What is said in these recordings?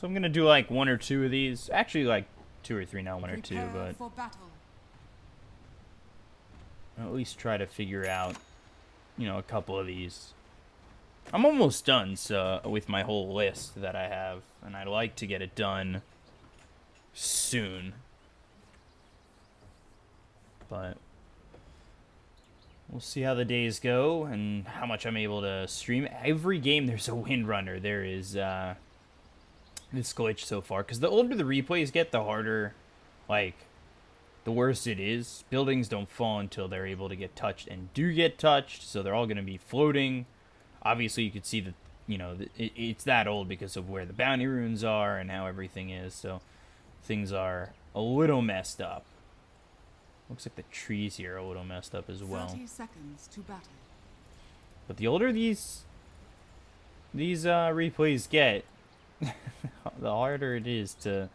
So I'm going to do like 1 or 2 of these. Actually, like 2 or 3, not 1 or 2, but I'll at least try to figure out, you know, a couple of these. I'm almost done with my whole list that I have, and I'd like to get it done soon. But we'll see how the days go and how much I'm able to stream. Every game there's a windrunner. There is this glitch so far, because the older the replays get, the harder, like, the worse it is. Buildings don't fall until they're able to get touched, and do get touched, so they're all going to be floating. Obviously, you could see that, you know, it's that old because of where the bounty runes are and how everything is, so things are a little messed up. Looks like the trees here are a little messed up as well. 30 seconds to battle. But the older these replays get, the harder it is to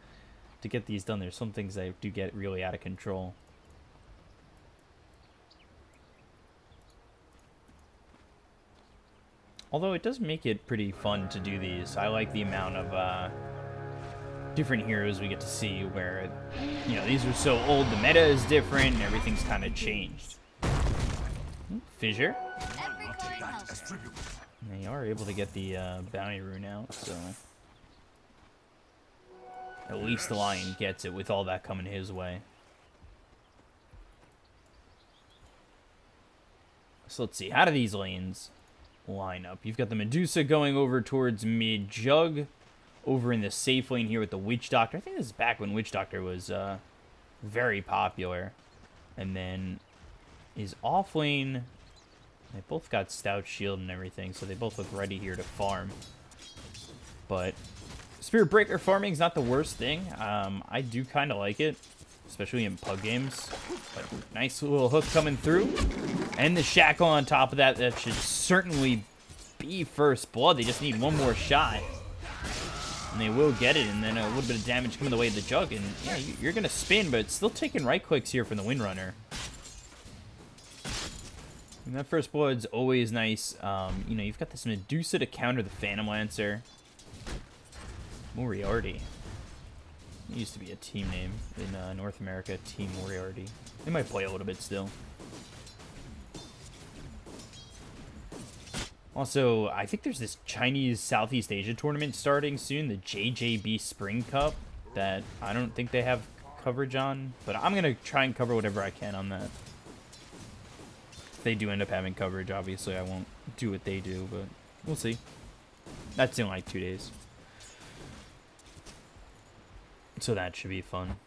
get these done. There's some things that do get really out of control. Although it does make it pretty fun to do these. I like the amount of different heroes we get to see where, you know, these are so old, the meta is different, and everything's kind of changed. Fissure. They are able to get the bounty rune out, so at least the Lion gets it with all that coming his way. So let's see, how do these lanes line up? You've got the Medusa going over towards mid, Jug over in the safe lane here with the Witch Doctor. I think this is back when Witch Doctor was very popular. And then his off lane, they both got stout shield and everything, so they both look ready here to farm. But Spirit Breaker farming is not the worst thing. I do kind of like it, especially in pug games. But nice little hook coming through. And the shackle on top of that. That should certainly be first blood. They just need one more shot. And they will get it. And then a little bit of damage coming the way of the Jug. And yeah, you're going to spin, but still taking right clicks here from the Windrunner. And that first blood's always nice. You know, you've got this Medusa to counter the Phantom Lancer. Moriarty. It used to be a team name in North America, Team Moriarty. They might play a little bit still. Also, I think there's this Chinese Southeast Asia tournament starting soon, the JJB Spring Cup, that I don't think they have coverage on, but I'm going to try and cover whatever I can on that. If they do end up having coverage, obviously I won't do what they do, but we'll see. That's in like 2 days. So that should be fun.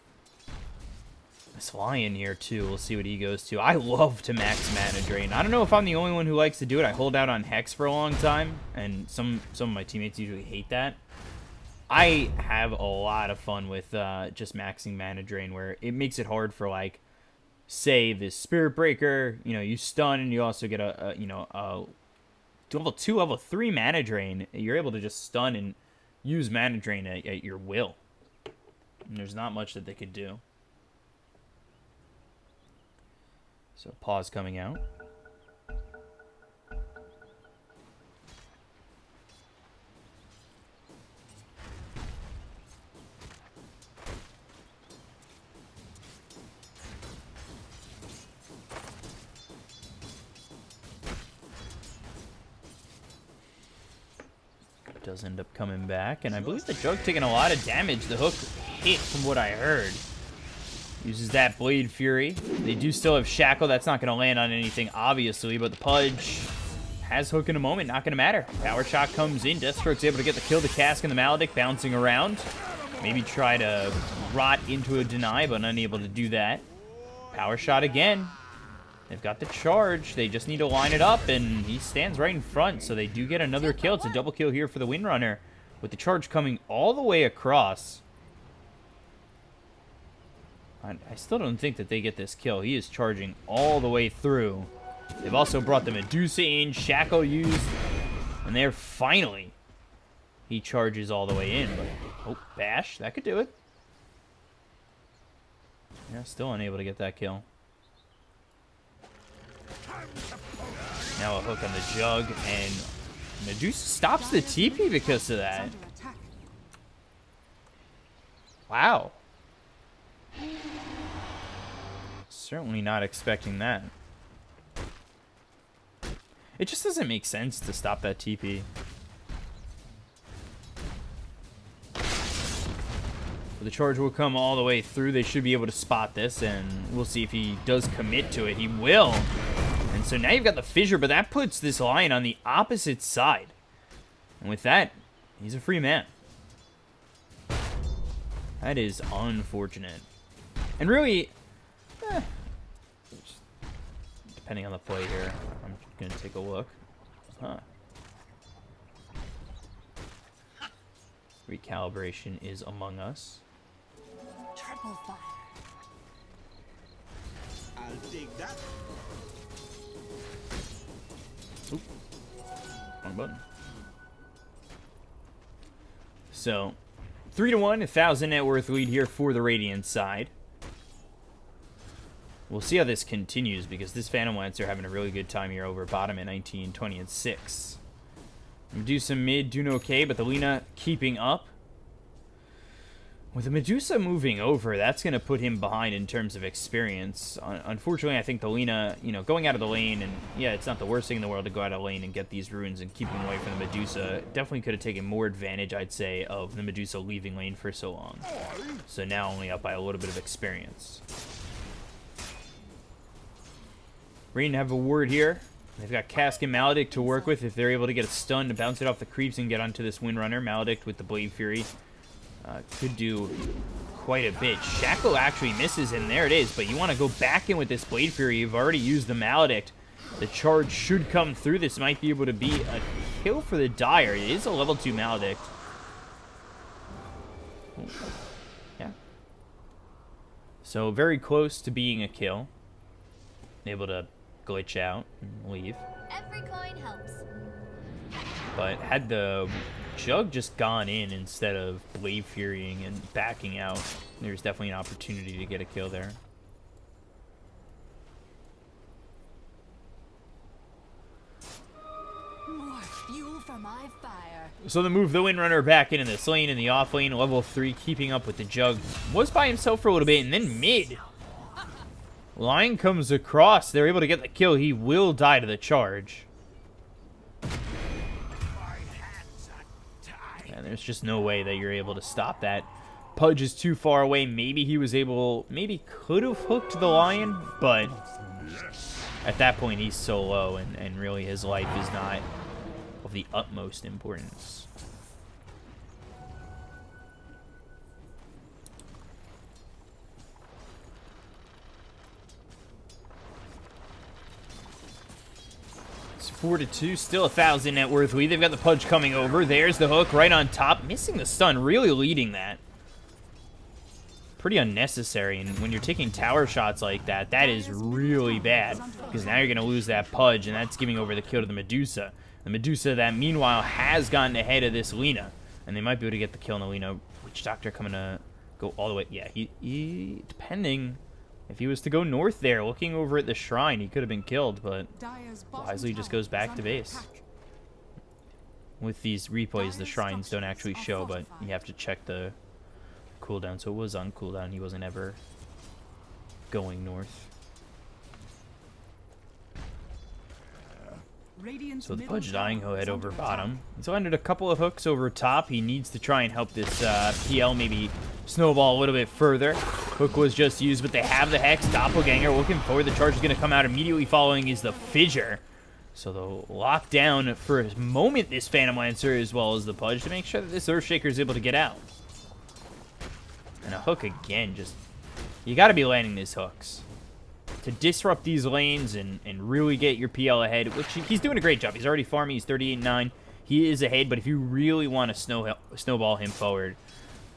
This Lion here, too. We'll see what he goes to. I love to max mana drain. I don't know if I'm the only one who likes to do it. I hold out on Hex for a long time, and some of my teammates usually hate that. I have a lot of fun with just maxing mana drain, where it makes it hard for, like, say, this Spirit Breaker. You know, you stun, and you also get a level 2, level 3 mana drain. You're able to just stun and use mana drain at your will. And there's not much that they could do. So pause coming out. Does end up coming back, and I believe the Jug taking a lot of damage. The hook hit from what I heard. Uses that Blade Fury. They do still have Shackle. That's not going to land on anything, obviously, but the Pudge has hook in a moment. Not going to matter. Power Shot comes in. Deathstroke's able to get the kill. The Cask and the Maledict bouncing around. Maybe try to rot into a deny, but unable to do that. Power Shot again. They've got the charge. They just need to line it up, and he stands right in front, so they do get another kill. It's a double kill here for the Windrunner, with the charge coming all the way across. I still don't think that they get this kill. He is charging all the way through. They've also brought the Medusa in, Shackle used, and there finally he charges all the way in. But oh, Bash, that could do it. Yeah, still unable to get that kill. Now a hook on the Jug, and Medusa stops the TP because of that. Wow. Certainly not expecting that. It just doesn't make sense to stop that TP. But the charge will come all the way through. They should be able to spot this, and we'll see if he does commit to it. He will. And so now you've got the fissure, but that puts this lion on the opposite side. And with that, he's a free man. That is unfortunate. And really, depending on the play here, I'm going to take a look. Recalibration is among us. Triple fire. I'll take that. Oop. Wrong button. So, 3-1, 1,000 net worth lead here for the Radiant side. We'll see how this continues, because this Phantom Lancer having a really good time here over bottom at 19, 20, and 6. Medusa mid doing okay, but the Lina keeping up. With the Medusa moving over, that's going to put him behind in terms of experience. Unfortunately, I think the Lina, you know, going out of the lane, and yeah, it's not the worst thing in the world to go out of the lane and get these runes and keep them away from the Medusa. Definitely could have taken more advantage, I'd say, of the Medusa leaving lane for so long. So now only up by a little bit of experience. Radiant have a ward here. They've got Cask and Maledict to work with if they're able to get a stun to bounce it off the creeps and get onto this Windrunner. Maledict with the Blade Fury could do quite a bit. Shackle actually misses, and there it is. But you want to go back in with this Blade Fury. You've already used the Maledict. The charge should come through. This might be able to be a kill for the Dire. It is a level 2 Maledict. Yeah. So very close to being a kill. Able to glitch out and leave. Every coin helps. But had the Jug just gone in instead of Blade Furying and backing out, there's definitely an opportunity to get a kill there. More fuel for my fire. So the move the Windrunner back into this lane in the off lane, level 3, keeping up with the Jug. Was by himself for a little bit, and then mid. Lion comes across. They're able to get the kill. He will die to the charge. And there's just no way that you're able to stop that. Pudge is too far away. Maybe he was able, maybe could have hooked the Lion, but at that point he's so low, and really his life is not of the utmost importance. It's 4-2, still 1,000 net worth lead. They've got the Pudge coming over. There's the hook right on top, missing the stun, really leading that. Pretty unnecessary, and when you're taking tower shots like that, that is really bad, because now you're going to lose that Pudge, and that's giving over the kill to the Medusa. The Medusa that, meanwhile, has gotten ahead of this Lina, and they might be able to get the kill on the Lina. Witch Doctor coming to go all the way. Yeah, he depending, if he was to go north there, looking over at the shrine, he could have been killed, but wisely just goes back to base. With these replays, the shrines don't actually show, but you have to check the cooldown, so it was on cooldown. He wasn't ever going north. So the Pudge dying, he'll head over bottom. He's landed a couple of hooks over top. He needs to try and help this PL maybe snowball a little bit further. Hook was just used, but they have the Hex. Doppelganger looking forward. The charge is going to come out immediately following is the Fissure. So they'll lock down for a moment this Phantom Lancer as well as the Pudge to make sure that this Earthshaker is able to get out. And a hook again, just, you got to be landing these hooks to disrupt these lanes and really get your PL ahead, which he's doing a great job. He's already farming. He's 38-9. He is ahead, but if you really want to snowball him forward,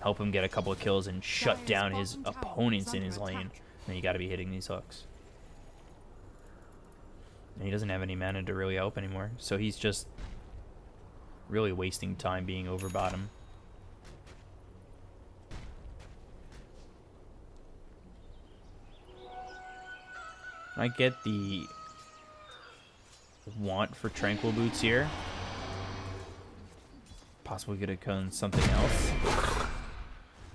help him get a couple of kills and shut down his opponents in his lane, then you got to be hitting these hooks. And he doesn't have any mana to really help anymore, so he's just really wasting time being over bottom. I get the want for Tranquil Boots here. Possibly could have done something else.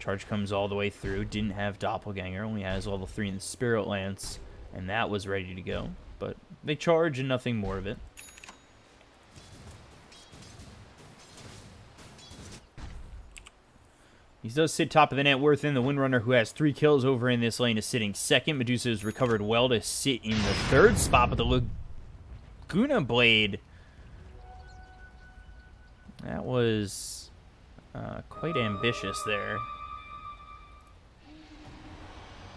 Charge comes all the way through. Didn't have Doppelganger. Only has level 3 in the Spirit Lance. And that was ready to go. But they charge and nothing more of it. He does sit top of the net worth in. The Windrunner, who has 3 kills over in this lane, is sitting second. Medusa has recovered well to sit in the third spot. But the Laguna Blade... that was quite ambitious there.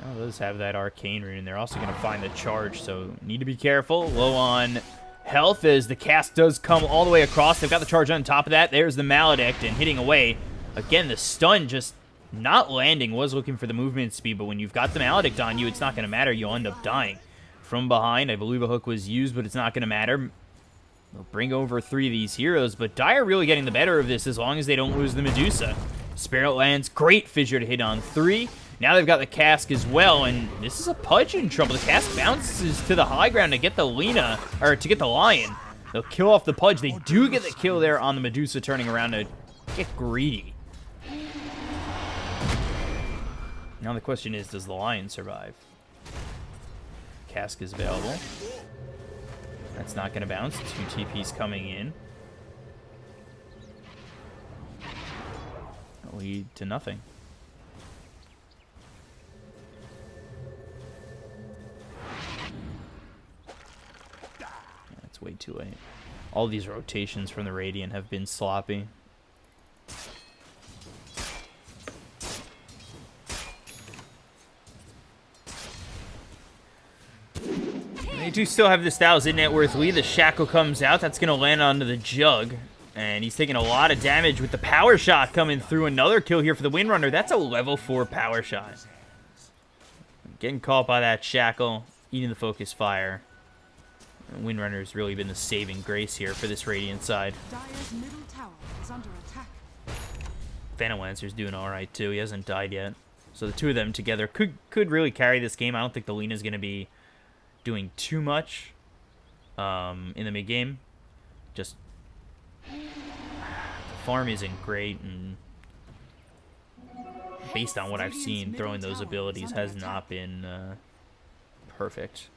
Oh, those have that arcane rune, and they're also going to find the charge, so need to be careful. Low on health as the cast does come all the way across. They've got the charge on top of that. There's the Maledict, and hitting away. Again, the stun just not landing. Was looking for the movement speed, but when you've got the Maledict on you, it's not going to matter. You'll end up dying. From behind, I believe a hook was used, but it's not going to matter. They'll bring over 3 of these heroes, but Dire really getting the better of this as long as they don't lose the Medusa. Spirit Lance, great fissure to hit on 3. Now they've got the cask as well, and this is a Pudge in trouble. The cask bounces to the high ground to get the Lena, or to get the Lion. They'll kill off the Pudge. They do get the kill there on the Medusa, turning around to get greedy. Now the question is, does the Lion survive? Cask is available. That's not going to bounce. 2 TPs coming in. Lead to nothing. It's way too late. All these rotations from the Radiant have been sloppy. They do still have this 1,000 net worth lead. The Shackle comes out. That's going to land onto the Jug. And he's taking a lot of damage with the Power Shot coming through. Another kill here for the Windrunner. That's a level 4 Power Shot. Getting caught by that Shackle. Eating the Focus Fire. And Windrunner's really been the saving grace here for this Radiant side. Dire's middle tower is under attack. Phantom Lancer's doing alright too. He hasn't died yet. So the two of them together could really carry this game. I don't think the Lena's going to be doing too much in the mid game. Just the farm isn't great, and based on what I've seen, throwing those abilities has not been perfect.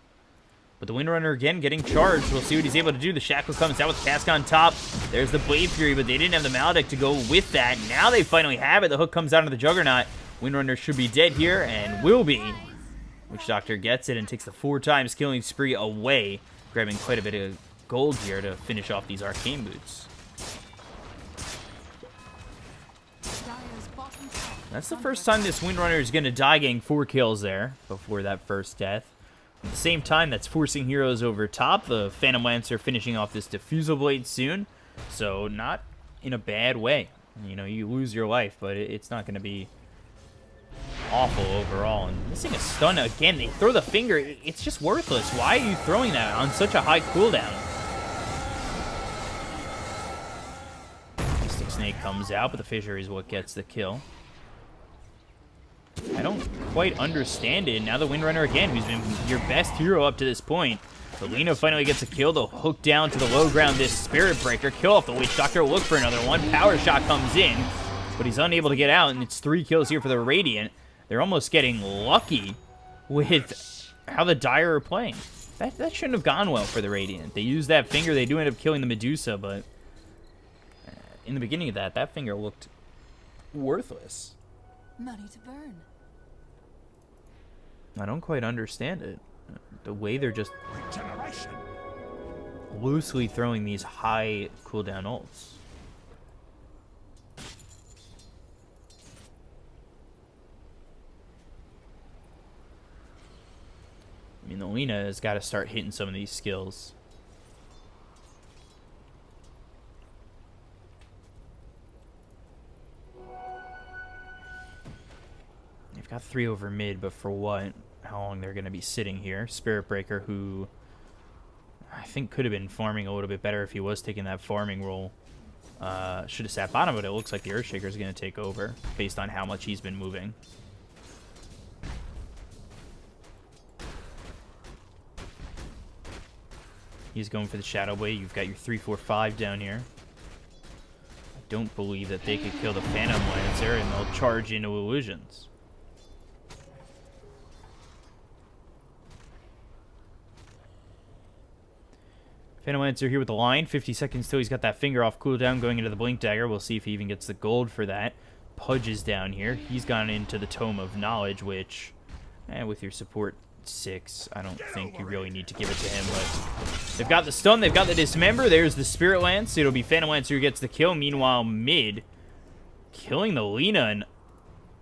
But the Windrunner again getting charged. We'll see what he's able to do. The Shackle comes out with the cask on top. There's the Blade Fury, but they didn't have the Maledict to go with that. Now they finally have it. The hook comes out of the Juggernaut. Windrunner should be dead here, and will be. Witch Doctor gets it and takes the 4 times killing spree away, grabbing quite a bit of gold here to finish off these arcane boots. That's the first time this Windrunner is going to die, getting 4 kills there before that first death. At the same time, that's forcing heroes over top. The Phantom Lancer finishing off this Diffusal Blade soon, so not in a bad way. You know, you lose your life, but it's not going to be awful overall. And missing a stun again. They throw the finger. It's just worthless. Why are you throwing that on such a high cooldown? Mystic Snake comes out, but the Fissure is what gets the kill. I don't quite understand it. Now the Windrunner again, who's been your best hero up to this point. The Lena finally gets a kill. They'll hook down to the low ground this Spirit Breaker. Kill off the Witch Doctor. Look for another one. Power Shot comes in, but he's unable to get out, and it's 3 kills here for the Radiant. They're almost getting lucky with how the Dire are playing. That shouldn't have gone well for the Radiant. They used that finger. They do end up killing the Medusa, but in the beginning of that finger looked worthless. Money to burn. I don't quite understand it. The way they're just loosely throwing these high cooldown ults. I mean, the Lena has got to start hitting some of these skills. They've got 3 over mid, but for what? How long they're going to be sitting here. Spirit Breaker, who I think could have been farming a little bit better if he was taking that farming role. Should have sat bottom, but it looks like the Earthshaker is going to take over based on how much he's been moving. He's going for the Shadow Blade. You've got your 3-4-5 down here. don't believe that they could kill the Phantom Lancer, and they'll charge into illusions. Phantom Lancer here with the line. 50 seconds till he's got that finger off cooldown going into the Blink Dagger. We'll see if he even gets the gold for that. Pudge is down here. He's gone into the Tome of Knowledge, which, with your support 6, I don't think you really need to give it to him. But they've got the stun. They've got the dismember. There's the Spirit Lance. It'll be Phantom Lancer who gets the kill. Meanwhile, mid, killing the Lina. And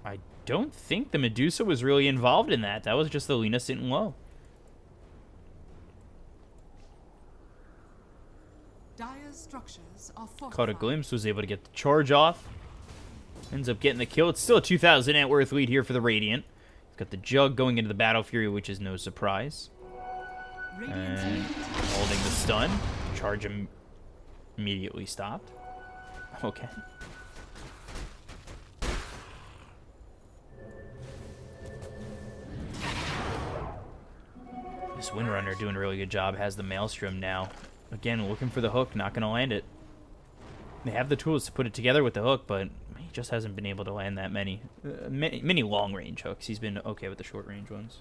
I don't think the Medusa was really involved in that. That was just the Lina sitting low. Dire's structures are Caught a fortified. glimpse, was able to get the charge off. Ends up getting the kill. It's still a 2,000 net worth lead here for the Radiant. Got the Jug going into the Battle Fury, which is no surprise. Radiant's And middle tower holding the stun. Charge immediately stopped. Okay. This Windrunner doing a really good job. Has the Maelstrom now. Again, looking for the hook. Not going to land it. They have the tools to put it together with the hook, but he just hasn't been able to land that many long-range hooks. He's been okay with the short-range ones.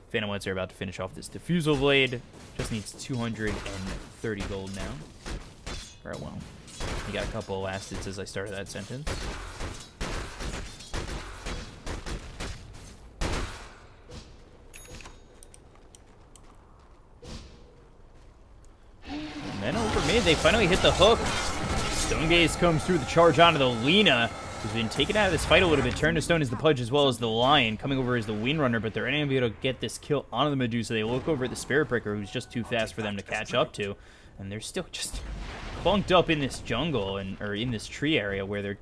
Phantom Lancer about to finish off this Diffusal Blade. Just needs 230 gold now. Or, well, he got a couple of last hits as I started that sentence. And then over mid, they finally hit the hook. Stone Gaze comes through the charge onto the Lina, who's been taken out of this fight a little bit. Turned to stone as the Pudge as well as the Lion. Coming over as the Windrunner, but they're unable to get this kill onto the Medusa. They look over at the Spirit Breaker, who's just too fast for them to catch up to. And they're still just bunked up in this jungle, or in this tree area, where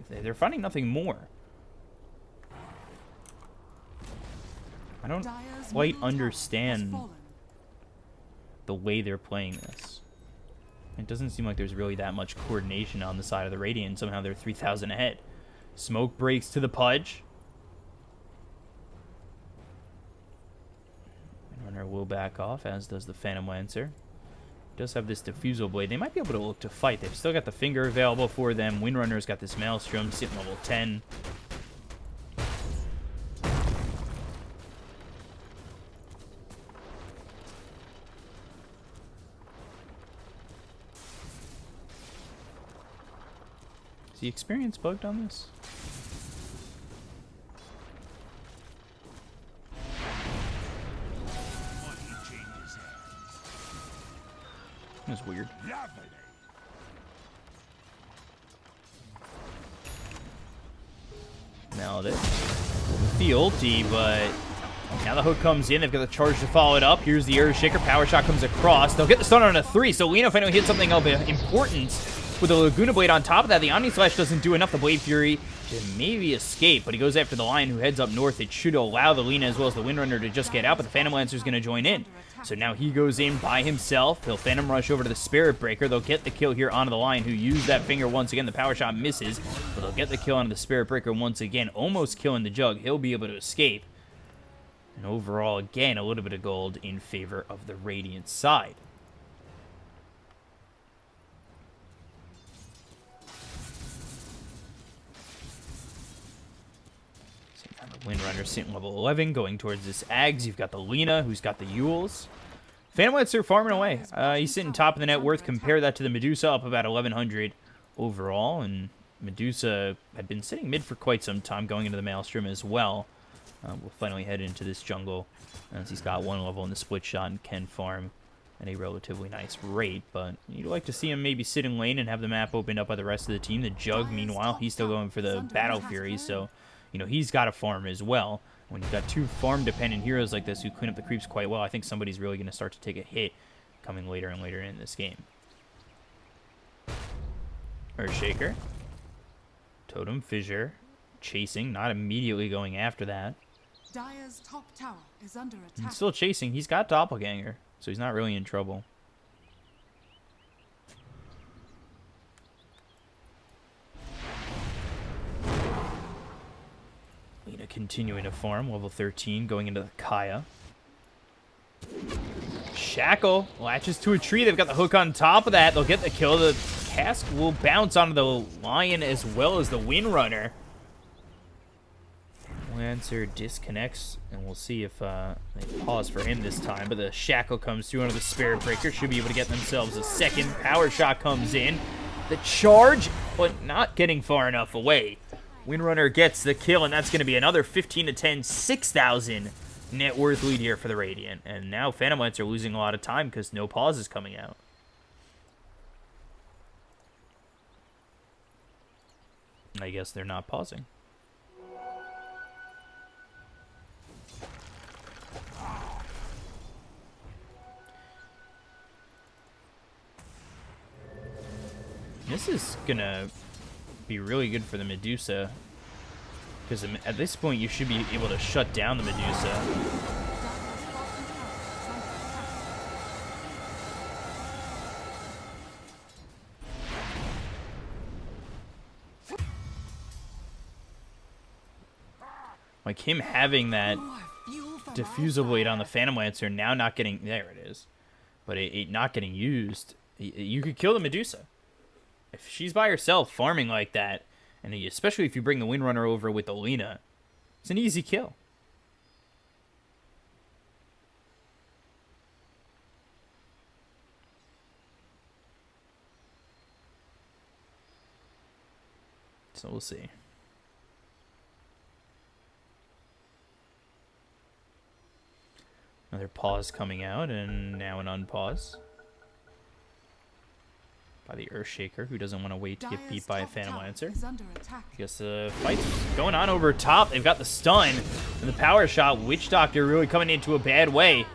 they're finding nothing more. I don't Dire's quite middle tower has understand fallen. the way they're playing this. It doesn't seem like there's really that much coordination on the side of the Radiant. Somehow they're 3,000 ahead. Smoke breaks to the Pudge. Runner will back off, as does the Phantom Lancer. Does have this Diffusal Blade. They might be able to look to fight. They've still got the finger available for them. Windrunner's got this Maelstrom sitting level 10. Is the experience bugged on this? That's weird. Nailed it. The ulti, but now the hook comes in. They've got the charge to follow it up. Here's the Earthshaker. Power Shot comes across. They'll get the stun on a 3, so Lina finally hit something of importance. With the Laguna Blade on top of that, the Omni Slash doesn't do enough. The Blade Fury to maybe escape, but he goes after the Lion, who heads up north. It should allow the Lina as well as the Windrunner to just get out, but the Phantom Lancer's going to join in. So now he goes in by himself. He'll Phantom Rush over to the Spirit Breaker. They'll get the kill here onto the Lion, who used that finger once again. The Power Shot misses, but they'll get the kill onto the Spirit Breaker once again, almost killing the Jug. He'll be able to escape. And overall, again, a little bit of gold in favor of the Radiant side. Windrunner sitting level 11, going towards this Ags. You've got the Lina, who's got the Yules. Phantom Lancer farming away. He's sitting top of the net worth. Compare that to the Medusa, up about 1,100 overall. And Medusa had been sitting mid for quite some time, going into the Maelstrom as well. We'll finally head into this jungle, as he's got one level in the split shot and can farm at a relatively nice rate. But you'd like to see him maybe sit in lane and have the map opened up by the rest of the team. The Jug, meanwhile, he's still going for the Battle Fury, so you know, he's got to farm as well. When you've got two farm-dependent heroes like this who clean up the creeps quite well, I think somebody's really going to start to take a hit coming later and later in this game. Earthshaker. Totem Fissure. Chasing, not immediately going after that. Dire's top tower is under attack. He's still chasing. He's got Doppelganger, so he's not really in trouble. Lina continuing to farm, level 13, going into the Kaya. Shackle latches to a tree. They've got the hook on top of that. They'll get the kill. The cask will bounce onto the Lion as well as the Windrunner. Lancer disconnects, and we'll see if they pause for him this time. But the Shackle comes through under the Spirit Breaker. Should be able to get themselves a second. Power Shot comes in. The charge, but not getting far enough away. Windrunner gets the kill, and that's going to be another 15 to 10, 6,000 net worth lead here for the Radiant. And now Phantom Lancer losing a lot of time because no pause is coming out. I guess they're not pausing. This is gonna be really good for the Medusa, because at this point you should be able to shut down the Medusa. Like him having that diffusal blade on the Phantom Lancer now not getting, there it is, but it not getting used, you could kill the Medusa. If she's by herself farming like that, and especially if you bring the Windrunner over with Alina, it's an easy kill. So we'll see. Another pause coming out, and now an unpause by the Earthshaker, who doesn't want to wait to get beat by a Phantom Lancer. I guess the fight's going on over top. They've got the stun and the power shot. Witch Doctor really coming into a bad way.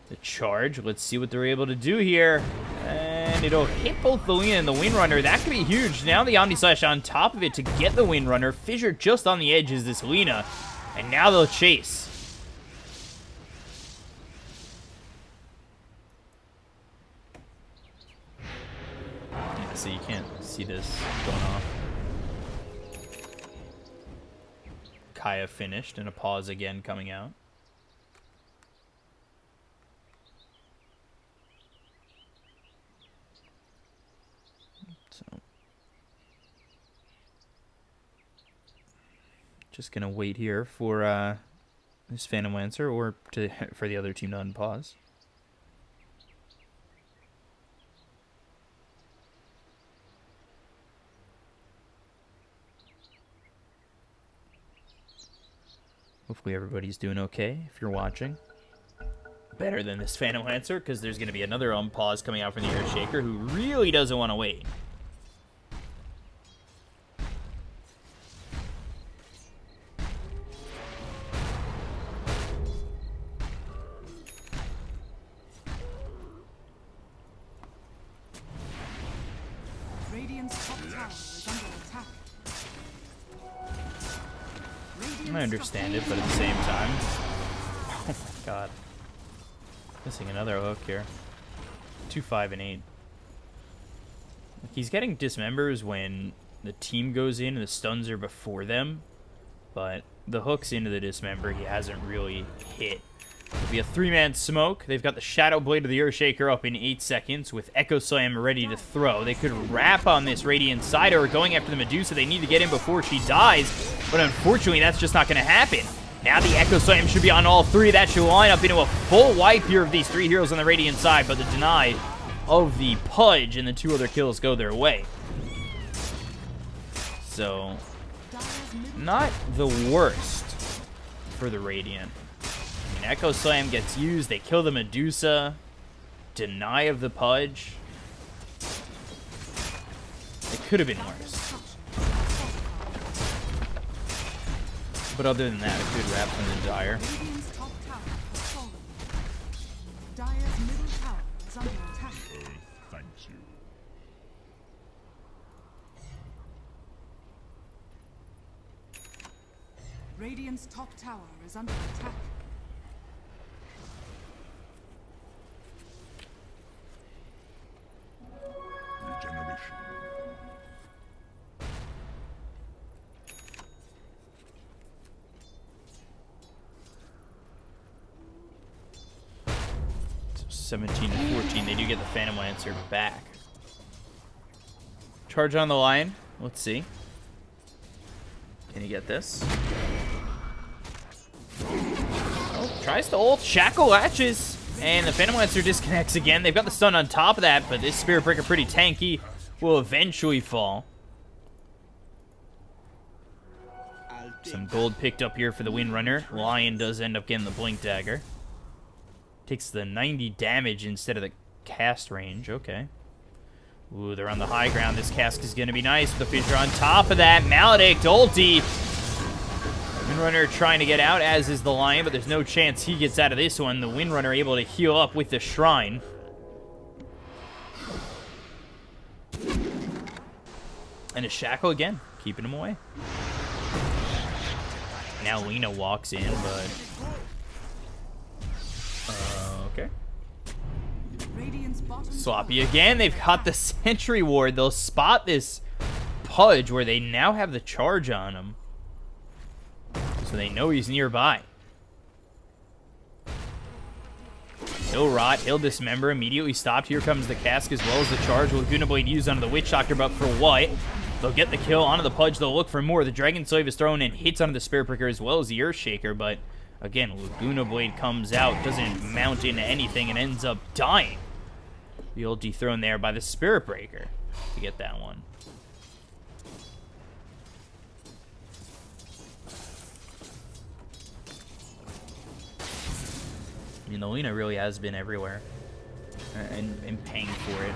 The charge. Let's see what they're able to do here. And it'll hit both the Lina and the Windrunner. That could be huge. Now the Omni Slash on top of it to get the Windrunner. Fissure just on the edge is this Lina. And now they'll chase. So you can't see this going off. Kaya finished, and a pause again coming out. So just gonna wait here for this Phantom Lancer or for the other team to unpause. Hopefully everybody's doing okay if you're watching. Better than this Phantom Lancer, because there's going to be another unpause coming out from the Earthshaker, who really doesn't want to wait. Radiant's top tower is under attack. I understand it, but at the same time... Oh my god. Missing another hook here. 2, 5, and 8. He's getting dismembers when the team goes in and the stuns are before them, but the hooks into the dismember he hasn't really hit. It'll be a 3-man smoke. They've got the Shadow Blade of the Earthshaker up in 8 seconds with Echo Slam ready to throw. They could wrap on this Radiant side or going after the Medusa. They need to get in before she dies, but unfortunately that's just not going to happen. Now the Echo Slam should be on all 3. That should line up into a full wipe here of these 3 heroes on the Radiant side, but the deny of the Pudge and the 2 other kills go their way. So, not the worst for the Radiant. Echo Slam gets used, they kill the Medusa, deny of the Pudge. It could have been worse. But other than that, a good wrap from the Dire. Radiant's top tower has fallen. Dire's middle tower is under attack. Thank you. Radiant's top tower is under attack. Regeneration. So 17 to 14, they do get the Phantom Lancer back. charge on the line. Let's see. Can he get this? Oh, tries to ult. Shackle latches. And the Phantom Lancer disconnects again. They've got the stun on top of that, but this Spirit Breaker pretty tanky. Will eventually fall. Some gold picked up here for the Windrunner. Lion does end up getting the Blink Dagger. Takes the 90 damage instead of the cast range. Okay. Ooh, they're on the high ground. This cask is going to be nice with the Fissure on top of that. Maledict ulti. Windrunner trying to get out, as is the Lion, but there's no chance he gets out of this one. The Windrunner able to heal up with the Shrine. And a Shackle again, keeping him away. Now Lina walks in, but... okay. Sloppy again. They've got the Sentry Ward. They'll spot this Pudge where they now have the charge on him. So they know he's nearby. He'll rot. He'll dismember. Immediately stopped. Here comes the cask as well as the charge. Laguna Blade used onto the Witch Doctor, but for what? They'll get the kill onto the Pudge. They'll look for more. The Dragon Slave is thrown and hits onto the Spirit Breaker as well as the Earthshaker, but again, Laguna Blade comes out, doesn't mount into anything, and ends up dying. The ulti thrown there by the Spirit Breaker to get that one. I mean, the Lina really has been everywhere and paying for it.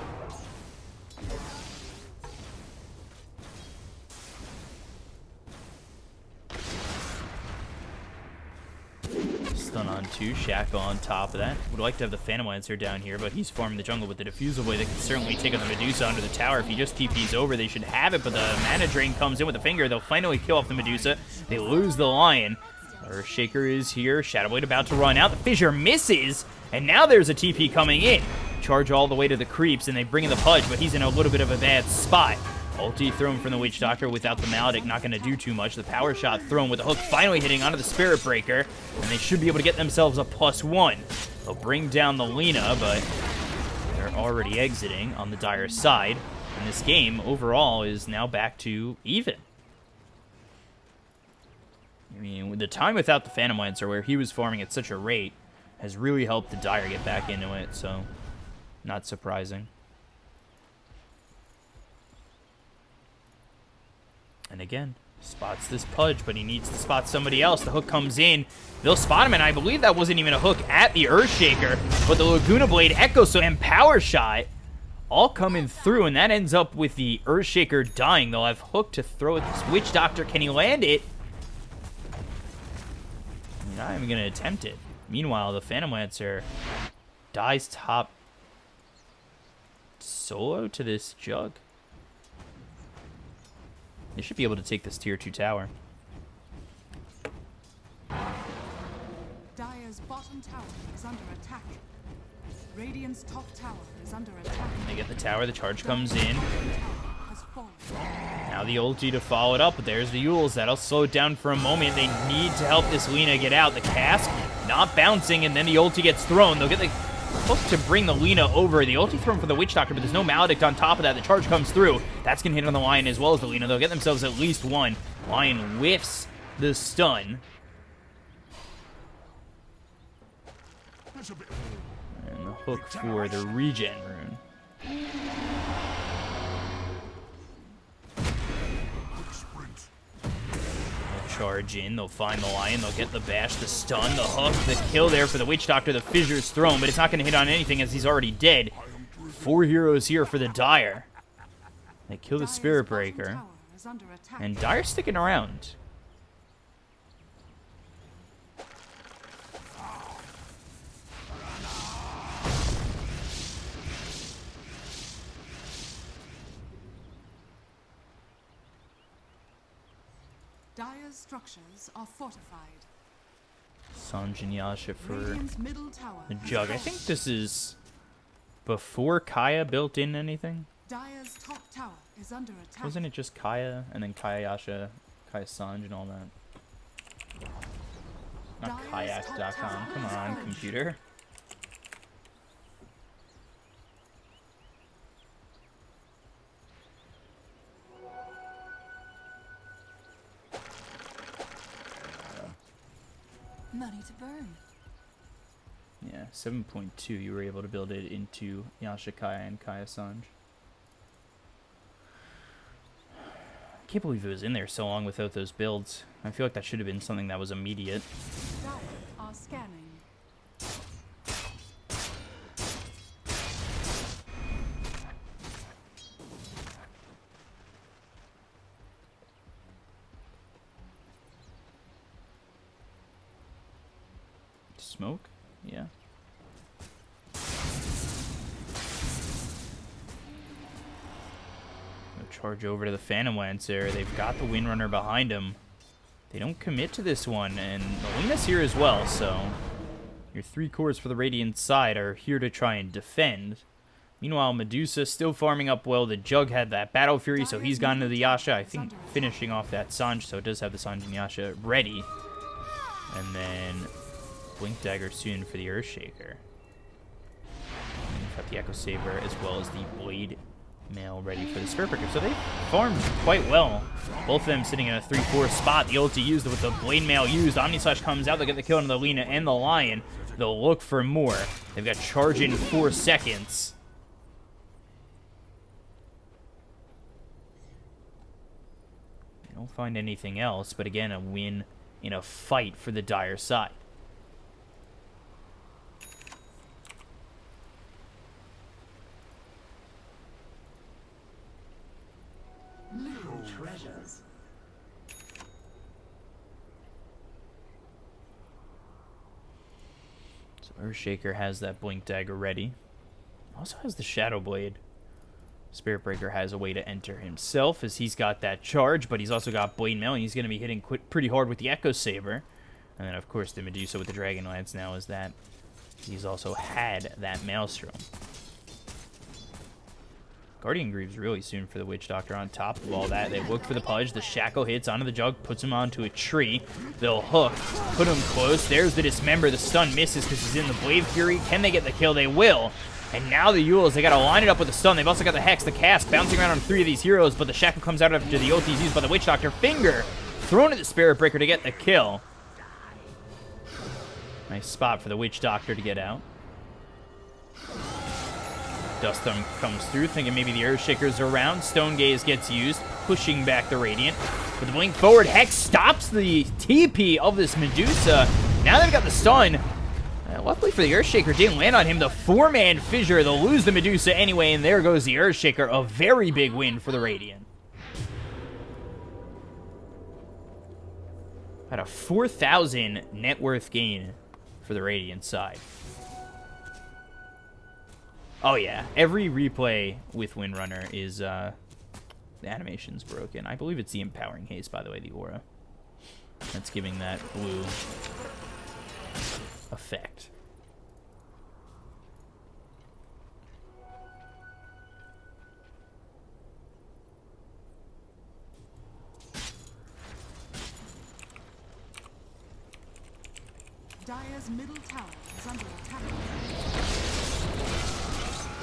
Stun on 2, Shackle on top of that. Would like to have the Phantom Lancer down here, but he's farming the jungle with the Diffusal Blade. They can certainly take on the Medusa under the tower. If he just TPs over, they should have it, but the Mana Drain comes in with the finger. They'll finally kill off the Medusa. They lose the Lion. Earthshaker is here. Shadow Blade about to run out. The Fissure misses, and now there's a TP coming in. Charge all the way to the creeps, and they bring in the Pudge, but he's in a little bit of a bad spot. Ulti thrown from the Witch Doctor without the Maledict, not going to do too much. The Power Shot thrown with the hook finally hitting onto the Spirit Breaker, and they should be able to get themselves a +1. They'll bring down the Lina, but they're already exiting on the Dire side, and this game overall is now back to even. I mean, with the time without the Phantom Lancer, where he was farming at such a rate, has really helped the Dire get back into it, so not surprising. And again, spots this Pudge, but he needs to spot somebody else. The hook comes in. They'll spot him, and I believe that wasn't even a hook at the Earthshaker, but the Laguna Blade, Echo Slam, and Power Shot all coming through, and that ends up with the Earthshaker dying. They'll have hook to throw at this Witch Doctor. Can he land it? Not even going to attempt it. Meanwhile, the Phantom Lancer dies top solo to this Jug. They should be able to take this tier 2 tower. Dire's bottom tower is under attack. Radiant's top tower is under attack. They get the tower, the charge comes in. Has fallen. Now the ulti to follow it up, but there's the Euls. That'll slow it down for a moment. They need to help this Lina get out. The cask not bouncing, and then the ulti gets thrown. They'll get the hook to bring the Lina over. The ulti thrown for the Witch Doctor, but there's no Maledict on top of that. The charge comes through. That's going to hit on the Lion as well as the Lina. They'll get themselves at least one. Lion whiffs the stun. And the hook for the regen rune. Charge in, they'll find the Lion, they'll get the bash, the stun, the hook, the kill there for the Witch Doctor. The Fissure's thrown, but it's not going to hit on anything as he's already dead. 4 heroes here for the Dire. They kill the Spirit Breaker, and Dire's sticking around. Dire's structures are fortified. Sanj and Yasha for Radiant's middle tower the Jug. I think this is before Kaya built in anything. Dire's top tower is under attack. Wasn't it just Kaya and then Kaya Yasha, Kaya Sanj and all that? Not kayak.com. Come on, computer. Money to burn. Yeah, 7.2. You were able to build it into Yashikaya and Kaya Sanj. I can't believe it was in there so long without those builds. I feel like that should have been something that was immediate. Dire are scanning. Smoke? Yeah. Charge over to the Phantom Lancer. They've got the Windrunner behind him. They don't commit to this one, and Melina's here as well, so your 3 cores for the Radiant side are here to try and defend. Meanwhile, Medusa still farming up well. The Jug had that Battle Fury, so he's gone to the Yasha. I think finishing off that Sanj, so it does have the Sanj and Yasha ready. And then Blink Dagger soon for the Earthshaker. And we've got the Echo Saber as well as the Blade Mail ready for the Spirit Breaker. So they farmed quite well. Both of them sitting in a 3-4 spot. The ulti used with the Blade Mail used. Omni Slash comes out. They'll get the kill on the Lina and the Lion. They'll look for more. They've got charge in 4 seconds. They don't find anything else, but again, a win in a fight for the Dire side. Treasures. So Earthshaker has that Blink Dagger ready. Also has the Shadow Blade. Spirit Breaker has a way to enter himself as he's got that charge, but he's also got Blade Mail, and he's going to be hitting pretty hard with the Echo Saber. And then, of course, the Medusa with the Dragon Lance now is that he's also had that Maelstrom. Guardian Greaves really soon for the Witch Doctor on top of all that. They look for the Pudge. The Shackle hits onto the Jug, puts him onto a tree. They'll hook, put him close. There's the Dismember. The stun misses because he's in the Blade Fury. Can they get the kill? They will. And now the Yules, they got to line it up with the stun. They've also got the Hex, the Cast, bouncing around on 3 of these heroes, but the Shackle comes out after the ulti is used by the Witch Doctor. Finger thrown at the Spirit Breaker to get the kill. Nice spot for the Witch Doctor to get out. Dust Storm comes through, thinking maybe the Earthshaker's around. Stone Gaze gets used, pushing back the Radiant. With the blink forward, Hex stops the TP of this Medusa. Now they've got the stun. Luckily for the Earthshaker, didn't land on him. The 4-man fissure, they'll lose the Medusa anyway, and there goes the Earthshaker. A very big win for the Radiant. About a 4,000 net worth gain for the Radiant side. Oh yeah, every replay with Windrunner is, the animation's broken. I believe it's the Empowering Haste, by the way, the aura. That's giving that blue effect. Dire's middle tower is under attack.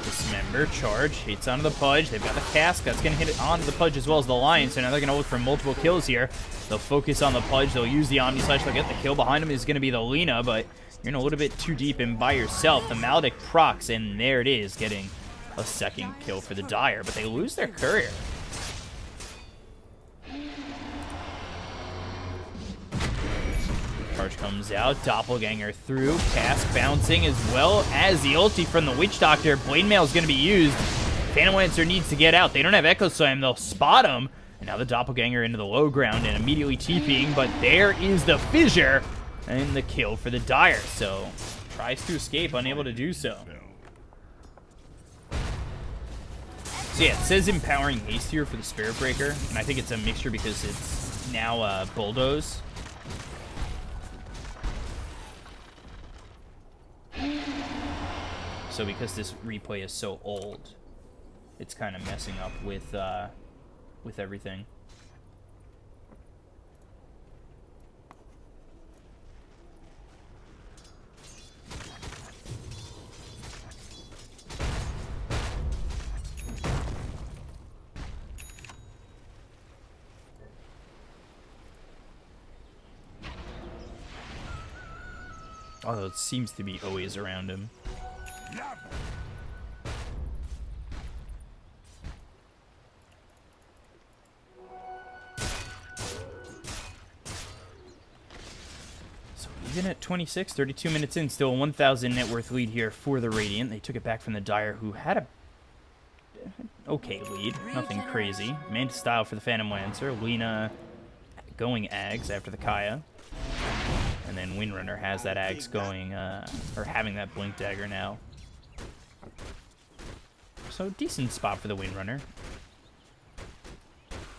Dismember, charge, hits onto the Pudge. They've got the Cask. That's going to hit it onto the Pudge as well as the Lion, so now they're going to look for multiple kills here. They'll focus on the Pudge. They'll use the Omni Slash. They'll get the kill. Behind them is going to be the Lina, but you're in a little bit too deep and by yourself. The Maledict procs, and there it is, getting a second kill for the Dire, but they lose their Courier. Charge comes out, Doppelganger through, Cask bouncing as well as the ulti from the Witch Doctor. Blade Mail is going to be used. Phantom Lancer needs to get out. They don't have Echo Slam. They'll spot him. And now the Doppelganger into the low ground and immediately TPing, but there is the fissure and the kill for the Dire. So tries to escape, unable to do so. So yeah, it says Empowering Haste here for the Spirit Breaker, and I think it's a mixture because it's now Bulldoze. So because this replay is so old, it's kind of messing up with everything. Although it seems to be always around him. So even at 26, 32 minutes in, still a 1,000 net worth lead here for the Radiant. They took it back from the Dire, who had a okay lead. Nothing crazy. Manta style for the Phantom Lancer. Lena going Ags after the Kaya. And then Windrunner has that Ags going, or having that Blink Dagger now. So decent spot for the Windrunner.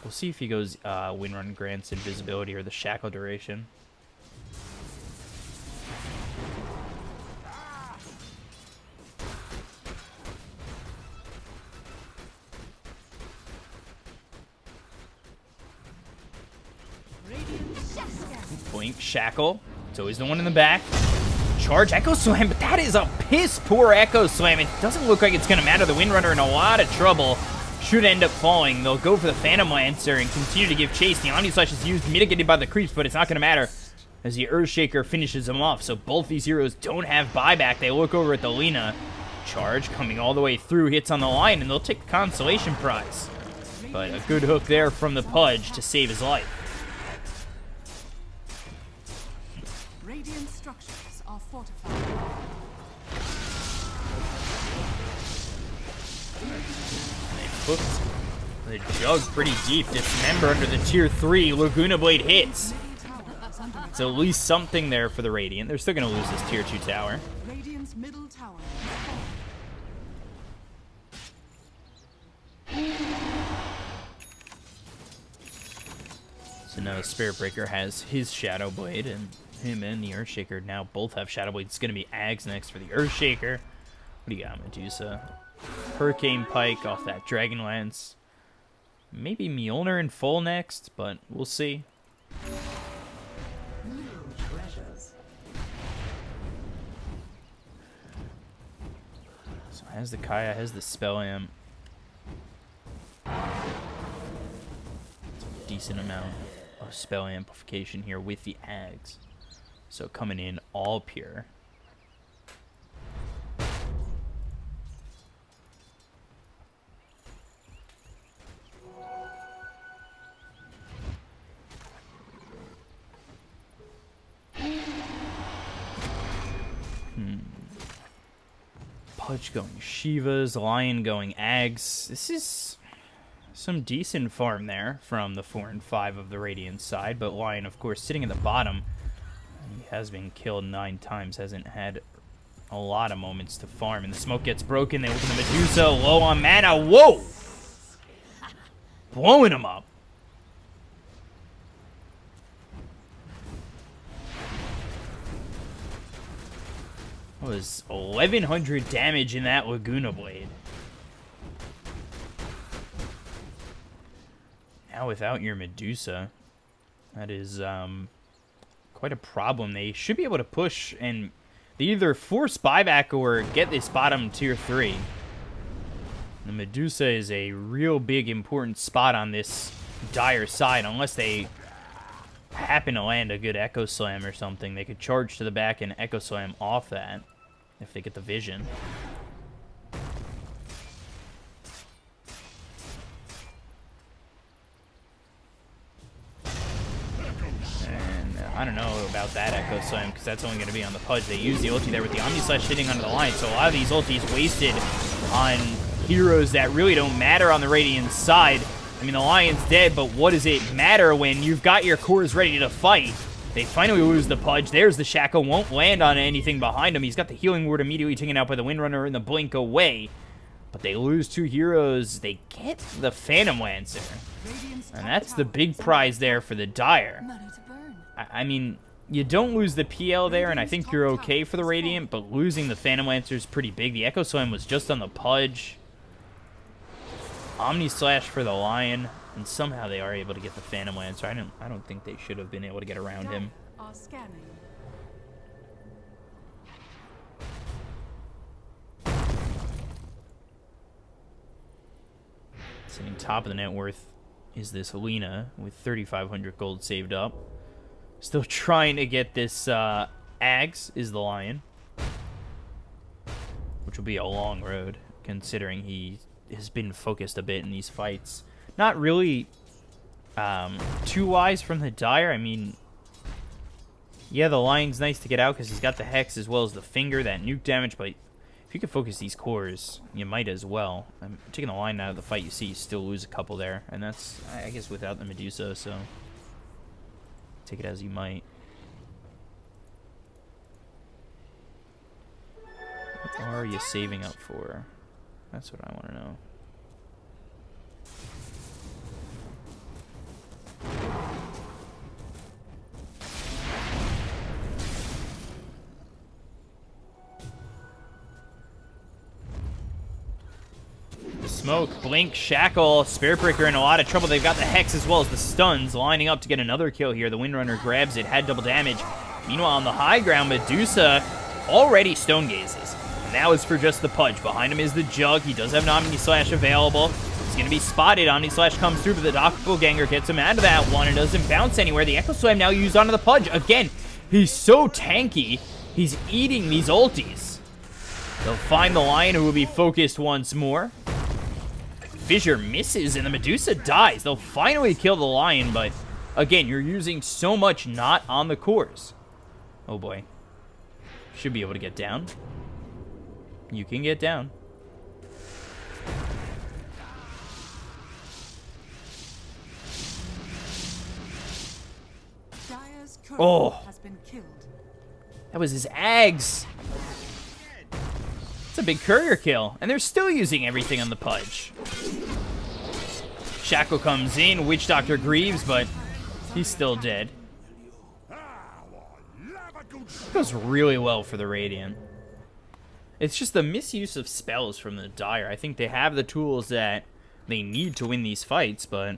We'll see if he goes Windrunner grants invisibility or the Shackle duration. Blink, Shackle. It's always the one in the back. Charge, Echo Slam, but that is a piss poor Echo Slam. It doesn't look like it's going to matter. The Windrunner in a lot of trouble. Should end up falling. They'll go for the Phantom Lancer and continue to give chase. The Omni Slash is used, mitigated by the creeps, but it's not going to matter as the Earthshaker finishes them off. So both these heroes don't have buyback. They look over at the Lena. Charge coming all the way through, hits on the line, and they'll take the consolation prize. But a good hook there from the Pudge to save his life. Radiant structures are fortified. They hooked the Jug pretty deep. Dismember under the tier 3. Laguna Blade hits. So at least something there for the Radiant. They're still going to lose this tier 2 tower. Radiant's middle tower is falling. So now the Spirit Breaker has his Shadow Blade, and him and the Earthshaker now both have Shadow Blade. It's going to be Ags next for the Earthshaker. What do you got, Medusa? Hurricane Pike off that Dragon Lance. Maybe Mjolnir in full next, but we'll see. So has the Kaya, has the Spell Amp. It's a decent amount of spell amplification here with the Ags. So coming in all pure. Pudge going Shivas, Lion going Ags. This is some decent farm there from the 4 and 5 of the Radiant side, but Lion, of course, sitting at the bottom. He has been killed 9 times, hasn't had a lot of moments to farm, and the smoke gets broken. They look at the Medusa, low on mana. Whoa! Blowing him up. That was 1,100 damage in that Laguna Blade. Now without your Medusa, that is quite a problem. They should be able to push and they either force buyback or get this bottom tier 3. The Medusa is a real big important spot on this Dire side. Unless they happen to land a good Echo Slam or something, they could charge to the back and Echo Slam off that if they get the vision. I don't know about that Echo Slam, because that's only going to be on the Pudge. They use the ulti there with the Omni Slash hitting onto the line, so a lot of these ultis wasted on heroes that really don't matter on the Radiant side. I mean, the Lion's dead, but what does it matter when you've got your cores ready to fight? They finally lose the Pudge. There's the Shackle. Won't land on anything behind him. He's got the Healing Word immediately taken out by the Windrunner in the blink away. But they lose 2 heroes. They get the Phantom Lancer. And that's the big prize there for the Dire. I mean, you don't lose the PL there, and I think you're okay for the Radiant, but losing the Phantom Lancer is pretty big. The Echo Slam was just on the Pudge. Omni Slash for the Lion, and somehow they are able to get the Phantom Lancer. I don't think they should have been able to get around him. Sitting top of the net worth is this Lena with 3,500 gold saved up. Still trying to get this Ags is the lion, which will be a long road, considering he has been focused a bit in these fights. Not really too wise from the Dire. I mean, yeah, the lion's nice to get out because he's got the Hex as well as the finger, that nuke damage, but if you can focus these cores, you might as well. I'm taking the lion out of the fight, you see you still lose a couple there, and that's, I guess, without the Medusa, so take it as you might. What are you saving up for? That's what I want to know. Smoke, Blink, Shackle, Spirit Breaker in a lot of trouble. They've got the Hex as well as the stuns lining up to get another kill here. The Windrunner grabs it, had double damage. Meanwhile, on the high ground, Medusa already stone gazes. And now is for just the Pudge. Behind him is the Jug. He does have an Omni Slash available. He's going to be spotted. Omni Slash comes through, but the Doppelganger gets him out of that one and doesn't bounce anywhere. The Echo Slam now used onto the Pudge. Again, he's so tanky. He's eating these ultis. They'll find the Lion, who will be focused once more. Fissure misses, and the Medusa dies. They'll finally kill the Lion, but again, you're using so much not on the cores. Oh boy. Should be able to get down. You can get down. Dire's courier Oh. has been killed. That was his Ags. It's a big courier kill, and they're still using everything on the Pudge. Shackle comes in, Witch Doctor grieves, but he's still dead. Goes really well for the Radiant. It's just the misuse of spells from the Dire. I think they have the tools that they need to win these fights, but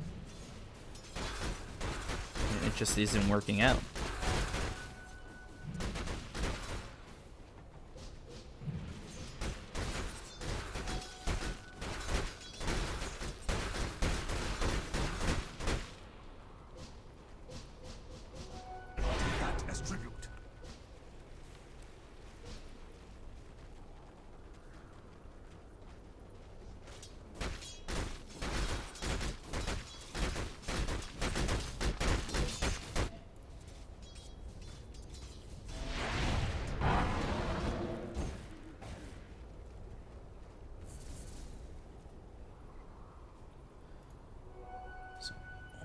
it just isn't working out. That as tribute.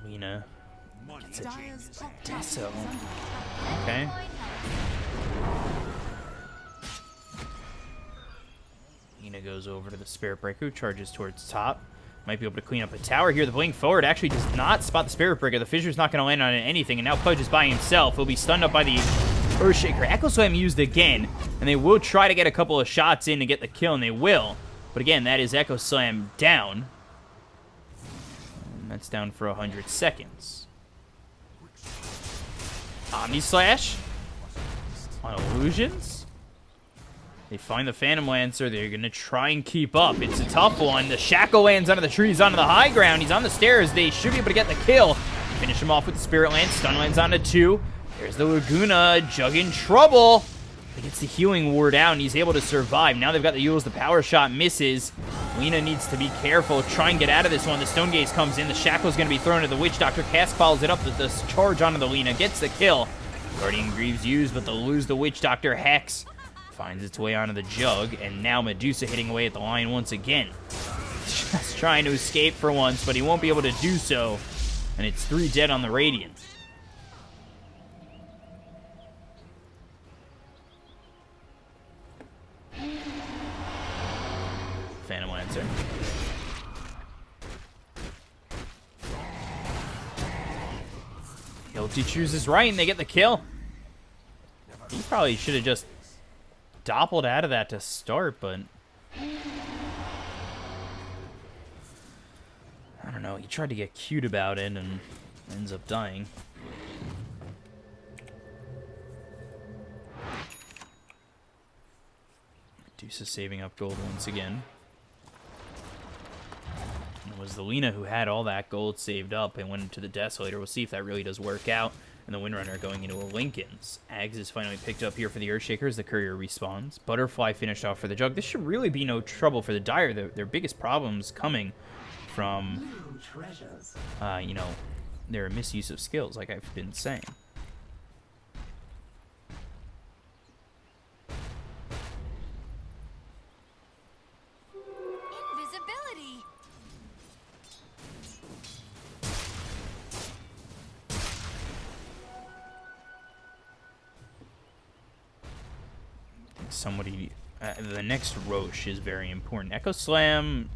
Lena gets a Dire's top Deso. tower is under attack. Okay. Lena goes over to the Spirit Breaker, charges towards top. Might be able to clean up a tower here. The Blink forward actually does not spot the Spirit Breaker. The Fissure's not going to land on anything, and now Pudge is by himself. He'll be stunned up by the Earthshaker. Echo Slam used again, and they will try to get a couple of shots in to get the kill, and they will. But again, that is Echo Slam down. And that's down for 100 seconds. Omni Slash on Illusions. They find the Phantom Lancer. They're going to try and keep up. It's a tough one. The Shackle lands onto the trees, onto the high ground. He's on the stairs. They should be able to get the kill. Finish him off with the Spirit Lance. Stun lands onto 2. There's the Laguna. Jug in trouble. He gets the healing ward out, and he's able to survive. Now they've got the Yules. The power shot misses. Lena needs to be careful. Try and get out of this one. The Stone Gaze comes in. The Shackle's going to be thrown to the Witch Doctor. Cask follows it up with this charge onto the Lena. Gets the kill. Guardian Greaves used, but they'll lose the Witch Doctor. Hex finds its way onto the Jug, and now Medusa hitting away at the Lion once again. Just trying to escape for once, but he won't be able to do so. And it's 3 dead on the Radiant. Phantom Lancer. Guilty chooses right, and they get the kill. He probably should have just doppled out of that to start, but I don't know. He tried to get cute about it and ends up dying. Medusa saving up gold once again. It was the Lena who had all that gold saved up and went into the Desolator. We'll see if that really does work out. And the Windrunner going into a Lincoln's. Ags is finally picked up here for the Earthshaker as the Courier respawns. Butterfly finished off for the Jug. This should really be no trouble for the Dire. Their biggest problems coming from, you know, their misuse of skills, like I've been saying. Invisibility. Somebody, the next Roche is very important. Echo Slam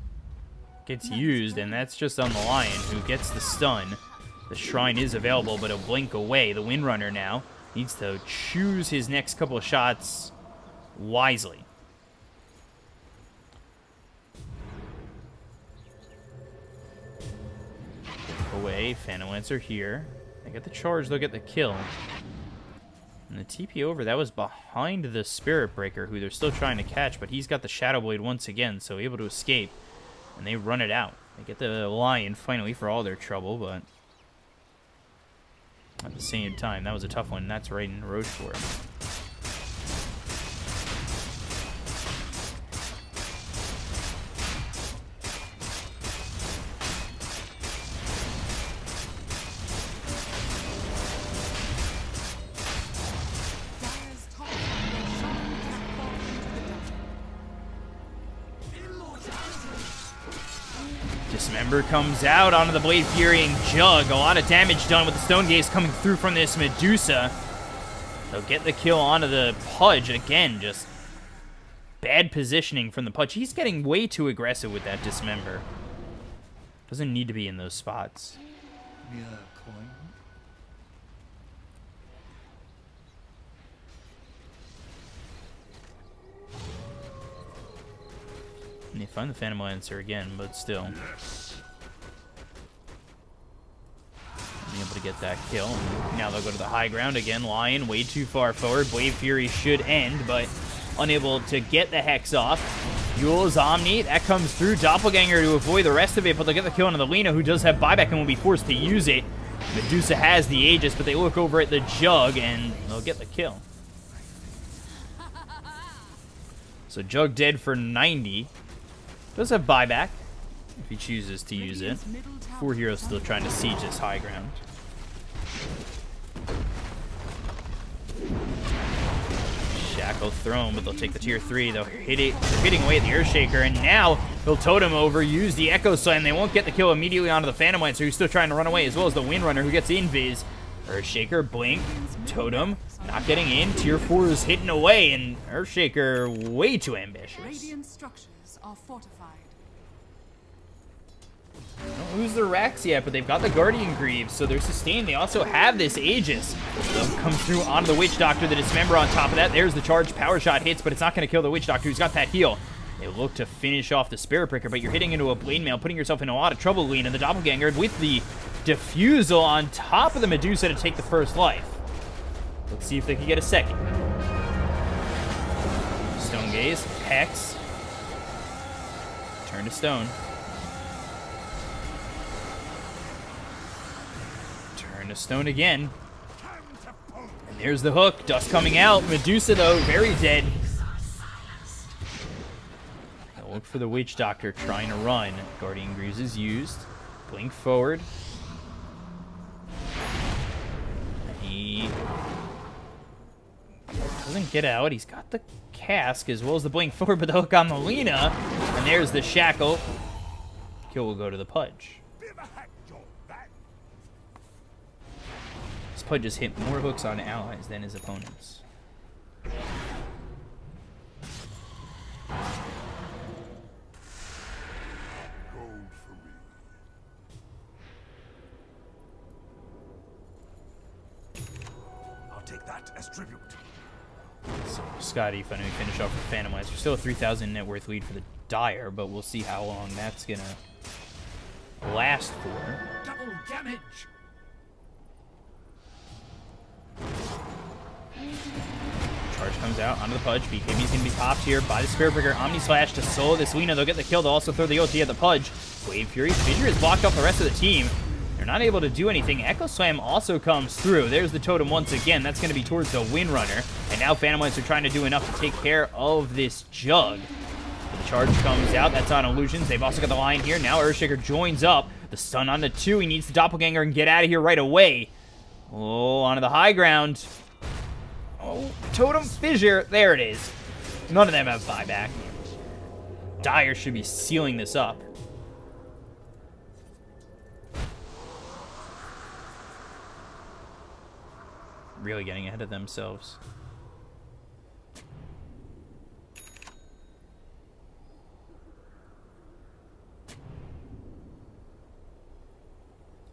gets used, and that's just on the Lion, who gets the stun. The Shrine is available, but a blink away. The Windrunner now needs to choose his next couple of shots wisely. Blink away, Phantom Lancer here. They get the charge, they'll get the kill. And the TP over, that was behind the Spirit Breaker, who they're still trying to catch, but he's got the Shadow Blade once again, so able to escape. And they run it out. They get the Lion finally for all their trouble, but at the same time, that was a tough one. That's right in Roche for him. Dire's top tower will shine as it falls into the dark. Dismember comes out onto the Blade Fury and Jug. A lot of damage done with the Stone Gaze coming through from this Medusa. They'll get the kill onto the Pudge. Again, just bad positioning from the Pudge. He's getting way too aggressive with that Dismember. Doesn't need to be in those spots. Mere coin. And they find the Phantom Lancer again, but still. Being able to get that kill. Now they'll go to the high ground again. Lion way too far forward. Blade Fury should end, but unable to get the Hex off. Yule's Omni, that comes through. Doppelganger to avoid the rest of it, but they'll get the kill on the Lena, who does have buyback and will be forced to use it. Medusa has the Aegis, but they look over at the Jug, and they'll get the kill. So Jug dead for 90. Does have buyback if he chooses to use it. 4 heroes still trying to siege this high ground. Shackle thrown, but they'll take the tier 3. They'll hit it. They're hitting away at the Earthshaker, and now they'll totem over, use the Echo Slam. They won't get the kill immediately onto the Phantom Lancer, who's still trying to run away, as well as the Windrunner, who gets the invis. Earthshaker, blink, totem, not getting in. Tier 4 is hitting away, and Earthshaker way too ambitious. Radiant structures are fortified. Don't lose their racks yet, but they've got the Guardian Greaves, so they're sustained. They also have this Aegis. They'll come through onto the Witch Doctor, the Dismember on top of that. There's the charge. Power shot hits, but it's not going to kill the Witch Doctor, who's got that heal. They look to finish off the Spirit Breaker, but you're hitting into a Blade Mail, putting yourself in a lot of trouble, Lena. The Doppelganger with the Diffusal on top of the Medusa to take the first life. Let's see if they can get a second. Stone Gaze, Hex. Turn to stone. Turn to stone again. And there's the hook. Dust coming out. Medusa, though, very dead. I'll look for the Witch Doctor trying to run. Guardian Greaves is used. Blink forward. He doesn't get out. He's got the cask as well as the blink forward, but the hook on the Lena. And there's the shackle. Kill will go to the Pudge. This Pudge has hit more hooks on allies than his opponents. Take that as tribute. So Scotty finally finish off with Phantom Lancer. Still a 3,000 net worth lead for the Dire, but we'll see how long that's gonna last for. Double damage. Charge comes out onto the Pudge. BKB's gonna be popped here by the Spirit Breaker. Omni Slash to solo this Lena. They'll get the kill. They'll also throw the OT at the Pudge. Blade Fury. Fissure has blocked off the rest of the team. They're not able to do anything. Echo Slam also comes through. There's the totem once again. That's going to be towards the Windrunner. And now Phantom Lancer are trying to do enough to take care of this Jug. But the charge comes out. That's on Illusions. They've also got the line here. Now Earthshaker joins up. The stun on the 2. He needs the Doppelganger and get out of here right away. Oh, onto the high ground. Oh, Totem Fissure. There it is. None of them have buyback. Dire should be sealing this up. Really getting ahead of themselves.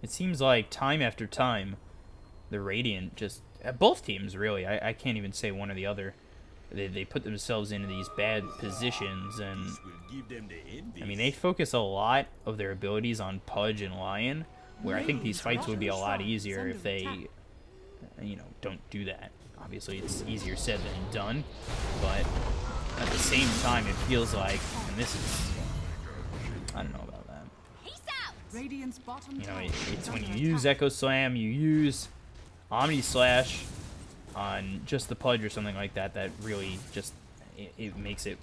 It seems like time after time, the Radiant just... both teams, really. I can't even say one or the other. They put themselves into these bad positions, and... I mean, they focus a lot of their abilities on Pudge and Lion, where I think these fights would be a lot easier if they... you know, don't do that. Obviously, it's easier said than done, but at the same time, it feels like, and this is, I don't know about that. Peace out. Radiant's bottom You know, tower it's is when under you use attack. Echo Slam, you use Omni Slash on just the Pudge or something like that, that really just, it makes it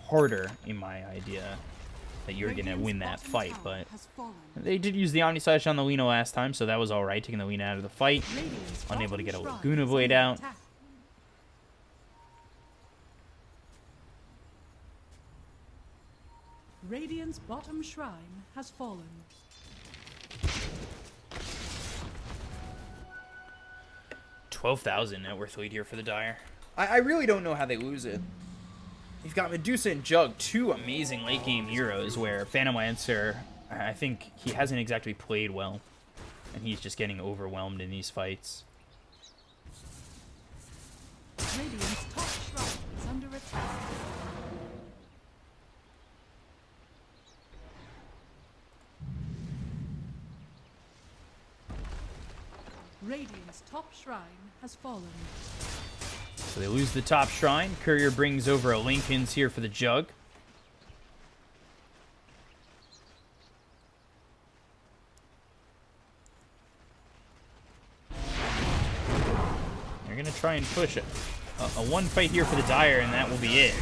harder, in my idea, that you're going to win that fight, but they did use the Omni Slash on the Lina last time, so that was alright, taking the Lina out of the fight. Unable to get a Laguna Blade out. Radiant's bottom shrine has fallen. 12,000 net worth lead here for the Dire. I really don't know how they lose it. You've got Medusa and Jug, two amazing late game heroes, where Phantom Lancer, I think he hasn't exactly played well, and he's just getting overwhelmed in these fights. Radiant's top shrine is under attack. Radiant's top shrine has fallen. So they lose the top shrine. Courier brings over a Lincoln's here for the Jug. They're going to try and push a one fight here for the Dire, and that will be it.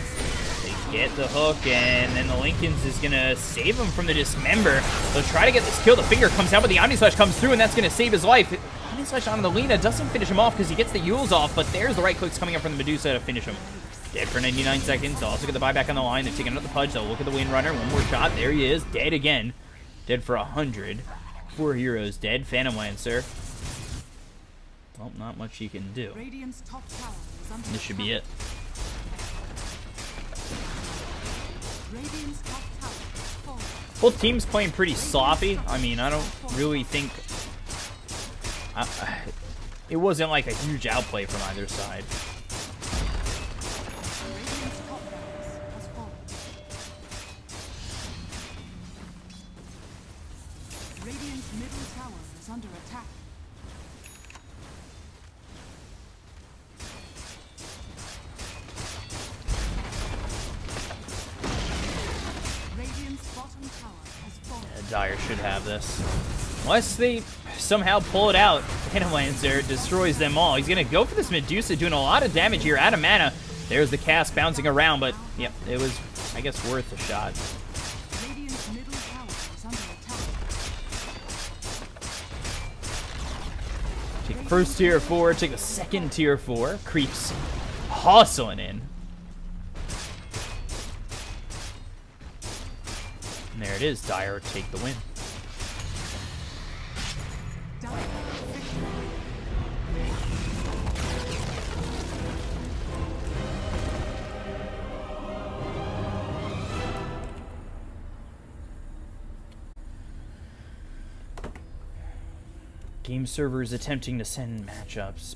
They get the hook, and then the Lincoln's is going to save him from the Dismember. They'll try to get this kill. The finger comes out, but the Omni Slash comes through, and that's going to save his life. Omni Slash on the Lina doesn't finish him off because he gets the Yules off, but there's the right clicks coming up from the Medusa to finish him. Dead for 99 seconds. They'll also get the buyback on the line. They're taking out the Pudge. They'll look at the Windrunner. One more shot. There he is. Dead again. Dead for 100. 4 heroes dead. Phantom Lancer. Well, not much he can do. Radiant's top tower is under This should be it. Radiant's top tower has fallen. Both teams playing pretty sloppy. I mean, I don't really think... it wasn't like a huge outplay from either side. Radiant's top tower has fallen. Radiant's middle tower is under attack. Radiant's bottom tower has fallen. Dire should have this. Unless they somehow pull it out. Phantom Lancer destroys them all. He's going to go for this Medusa, doing a lot of damage here. Out of mana. There's the cast bouncing around, but yep, it was, I guess, worth a shot. Radiant's middle tower is under attack. Take the first tier 4, take the second tier 4. Creeps hustling in. And there it is. Dire take the win. Game servers attempting to send matchups.